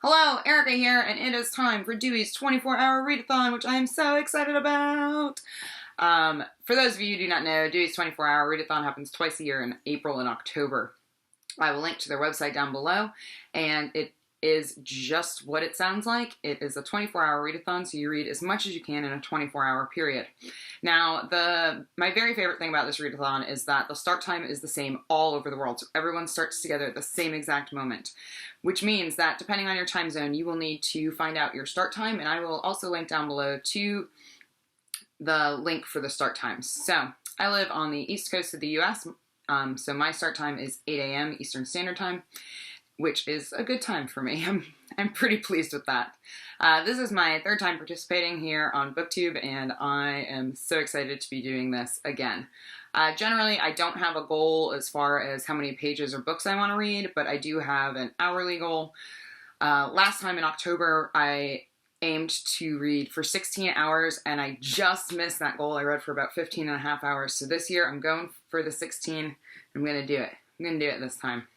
Hello, Erica here, and it is time for Dewey's 24-hour readathon, which I am so excited about. For those of you who do not know, Dewey's 24-hour readathon happens twice a year in April and October. I will link to their website down below, and it is just what it sounds like. It is a 24-hour readathon, so you read as much as you can in a 24-hour period. Now, my very favorite thing about this readathon is that the start time is the same all over the world, so everyone starts together at the same exact moment, which means that depending on your time zone, you will need to find out your start time, and I will also link down below to the link for the start times. So, I live on the east coast of the US, so my start time is 8 a.m. Eastern Standard Time, which is a good time for me. I'm pretty pleased with that. This is my third time participating here on BookTube, and I am so excited to be doing this again. Generally, I don't have a goal as far as how many pages or books I want to read, but I do have an hourly goal. Last time in October, I aimed to read for 16 hours, and I just missed that goal. I read for about 15 and a half hours, so this year I'm going for the 16. I'm going to do it. I'm going to do it this time.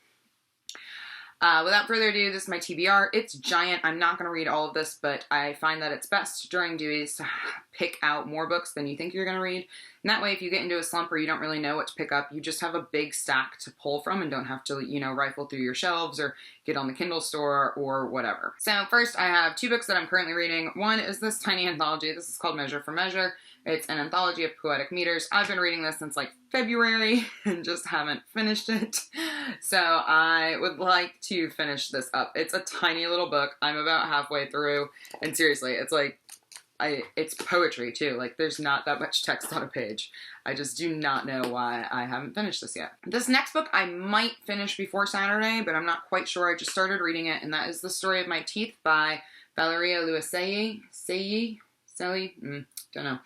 Without further ado, this is my TBR. It's giant. I'm not going to read all of this, but I find that it's best during Dewey's to pick out more books than you think you're going to read. And that way, if you get into a slump or you don't really know what to pick up, you just have a big stack to pull from and don't have to, rifle through your shelves or get on the Kindle store or whatever. So first, I have two books that I'm currently reading. One is this tiny anthology. This is called Measure for Measure. It's an anthology of poetic meters. I've been reading this since like February and just haven't finished it. So I would like to finish this up. It's a tiny little book. I'm about halfway through, and seriously, it's poetry too. Like, there's not that much text on a page. I just do not know why I haven't finished this yet. This next book I might finish before Saturday, but I'm not quite sure. I just started reading it, and that is The Story of My Teeth by Valeria Luiselli. Don't know.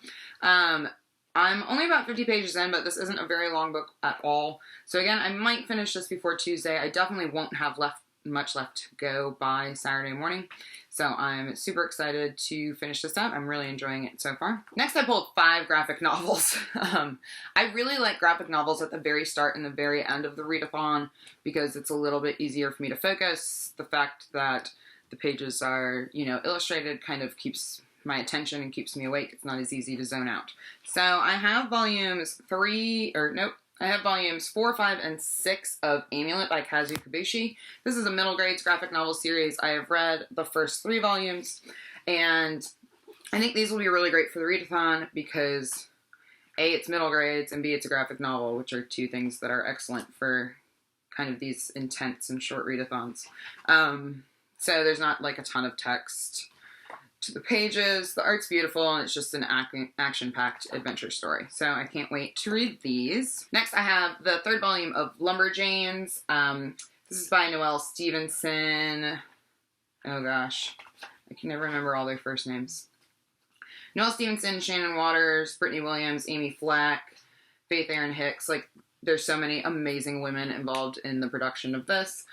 I'm only about 50 pages in, but this isn't a very long book at all. So again, I might finish this before Tuesday. I definitely won't have much left to go by Saturday morning. So I'm super excited to finish this up. I'm really enjoying it so far. Next, I pulled 5 graphic novels. I really like graphic novels at the very start and the very end of the readathon because it's a little bit easier for me to focus. The fact that the pages are, illustrated kind of keeps my attention and keeps me awake. It's not as easy to zone out. So I have volumes 4, 5, and 6 of Amulet by Kazu Kibushi. This is a middle grades graphic novel series. I have read the first 3 volumes, and I think these will be really great for the readathon because A, it's middle grades, and B, it's a graphic novel, which are 2 things that are excellent for kind of these intense and short readathons. So there's not like a ton of text to the pages. The art's beautiful, and it's just an action-packed adventure story. So I can't wait to read these. Next, I have the 3rd volume of Lumberjanes. This is by Noelle Stevenson. Oh gosh, I can never remember all their first names. Noelle Stevenson, Shannon Waters, Brittany Williams, Amy Fleck, Faith Erin Hicks. Like, there's so many amazing women involved in the production of this.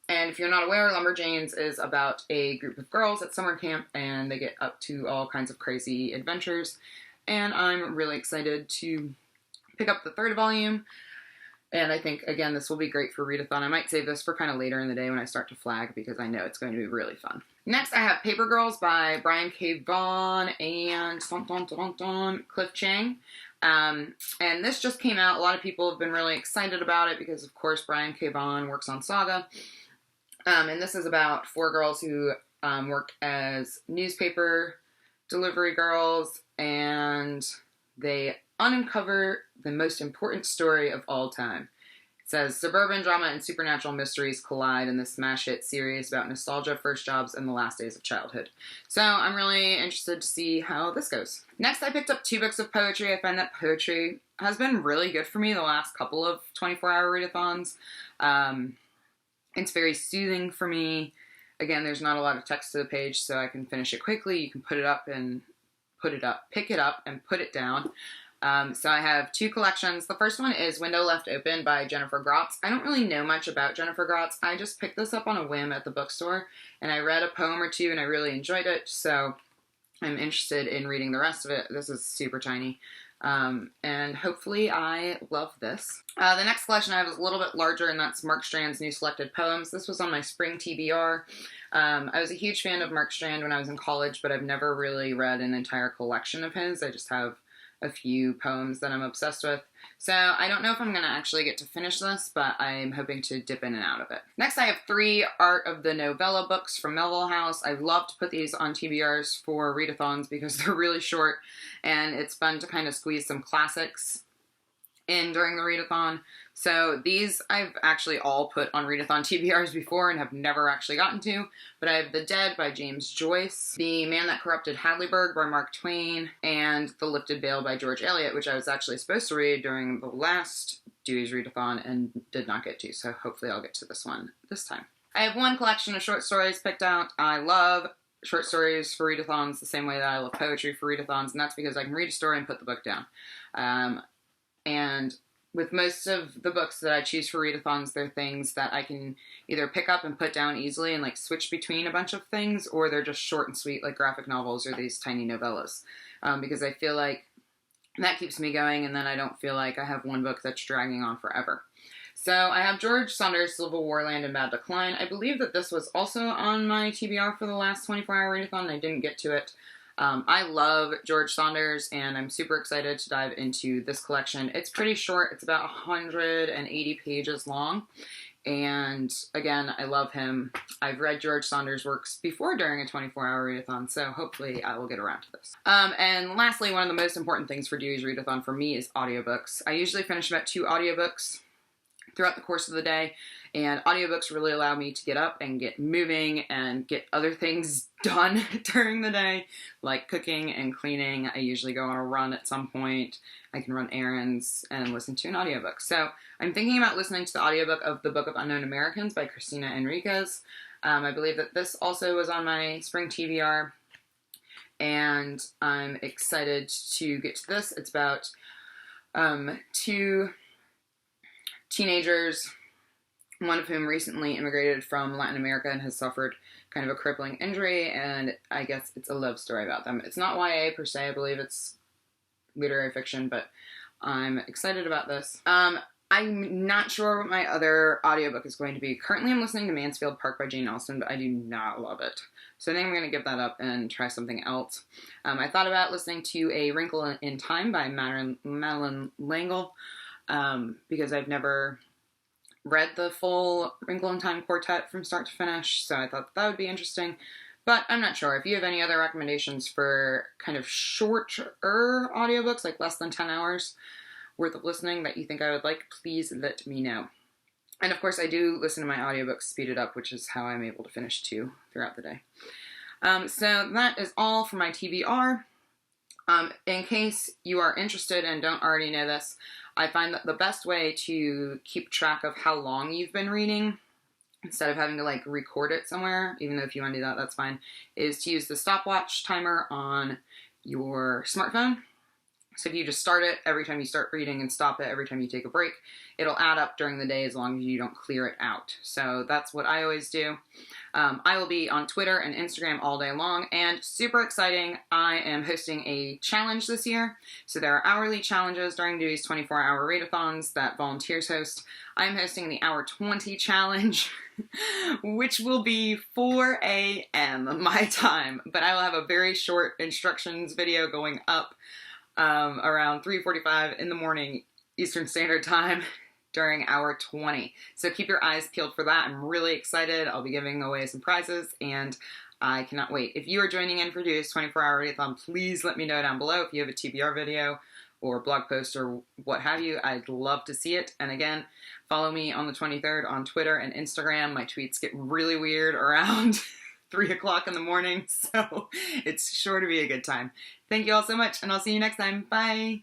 And if you're not aware, Lumberjanes is about a group of girls at summer camp, and they get up to all kinds of crazy adventures. And I'm really excited to pick up the 3rd volume. And I think, again, this will be great for readathon. I might save this for kind of later in the day when I start to flag, because I know it's going to be really fun. Next, I have Paper Girls by Brian K. Vaughan and Cliff Chang. And this just came out. A lot of people have been really excited about it because, of course, Brian K. Vaughan works on Saga. And this is about 4 girls who work as newspaper delivery girls, and they uncover the most important story of all time. It says, suburban drama and supernatural mysteries collide in this smash hit series about nostalgia, first jobs, and the last days of childhood. So I'm really interested to see how this goes. Next, I picked up 2 books of poetry. I find that poetry has been really good for me the last couple of 24-hour readathons. It's very soothing for me. Again, there's not a lot of text to the page, so I can finish it quickly. You can pick it up and put it down. So I have 2 collections. The first one is Window Left Open by Jennifer Grotz. I don't really know much about Jennifer Grotz. I just picked this up on a whim at the bookstore, and I read a poem or 2, and I really enjoyed it, so I'm interested in reading the rest of it. This is super tiny. And hopefully I love this. The next collection I have is a little bit larger, and that's Mark Strand's New Selected Poems. This was on my spring TBR. I was a huge fan of Mark Strand when I was in college, but I've never really read an entire collection of his. I just have a few poems that I'm obsessed with. So I don't know if I'm going to actually get to finish this, but I'm hoping to dip in and out of it. Next, I have 3 Art of the Novella books from Melville House. I love to put these on TBRs for readathons because they're really short, and it's fun to kind of squeeze some classics in during the readathon. So these I've actually all put on readathon TBRs before and have never actually gotten to, but I have The Dead by James Joyce, The Man That Corrupted Hadleyburg by Mark Twain, and The Lifted Veil by George Eliot, which I was actually supposed to read during the last Dewey's readathon and did not get to, so hopefully I'll get to this one this time. I have one collection of short stories picked out. I love short stories for readathons the same way that I love poetry for readathons, and that's because I can read a story and put the book down. And with most of the books that I choose for readathons, they're things that I can either pick up and put down easily and like switch between a bunch of things, or they're just short and sweet like graphic novels or these tiny novellas. Because I feel like that keeps me going, and then I don't feel like I have one book that's dragging on forever. So I have George Saunders' Civil War Land in Bad Decline. I believe that this was also on my TBR for the last 24-hour readathon. I didn't get to it. I love George Saunders, and I'm super excited to dive into this collection. It's pretty short. It's about 180 pages long. And again, I love him. I've read George Saunders' works before during a 24-hour readathon, so hopefully I will get around to this. And lastly, one of the most important things for Dewey's readathon for me is audiobooks. I usually finish about 2 audiobooks throughout the course of the day, and audiobooks really allow me to get up and get moving and get other things done during the day, like cooking and cleaning. I usually go on a run at some point. I can run errands and listen to an audiobook. So I'm thinking about listening to the audiobook of The Book of Unknown Americans by Christina Enriquez. I believe that this also was on my spring TBR, and I'm excited to get to this. It's about 2 teenagers, one of whom recently immigrated from Latin America and has suffered kind of a crippling injury, and I guess it's a love story about them. It's not YA per se, I believe it's literary fiction, but I'm excited about this. I'm not sure what my other audiobook is going to be. Currently I'm listening to Mansfield Park by Jane Austen, but I do not love it. So I think I'm going to give that up and try something else. I thought about listening to A Wrinkle in Time by Madeline L'Engle, because I've never read the full Wrinkle in Time quartet from start to finish, so I thought that would be interesting. But I'm not sure. If you have any other recommendations for kind of shorter audiobooks, like less than 10 hours worth of listening that you think I would like, please let me know. And of course, I do listen to my audiobooks speeded up, which is how I'm able to finish 2 throughout the day. So that is all for my TBR. In case you are interested and don't already know this, I find that the best way to keep track of how long you've been reading, instead of having to like record it somewhere, even though if you want to do that, that's fine, is to use the stopwatch timer on your smartphone. So if you just start it every time you start reading and stop it every time you take a break, it'll add up during the day as long as you don't clear it out. So that's what I always do. I will be on Twitter and Instagram all day long, and super exciting, I am hosting a challenge this year. So there are hourly challenges during Dewey's 24-hour readathons that volunteers host. I'm hosting the Hour 20 challenge, which will be 4 a.m. my time, but I will have a very short instructions video going up around 3:45 in the morning Eastern Standard Time during Hour 20. So keep your eyes peeled for that. I'm really excited. I'll be giving away some prizes, and I cannot wait. If you are joining in for Dewey's 24-hour readathon, please let me know down below if you have a TBR video or blog post or what have you. I'd love to see it. And again, follow me on the 23rd on Twitter and Instagram. My tweets get really weird around 3 o'clock in the morning, so it's sure to be a good time. Thank you all so much, and I'll see you next time. Bye!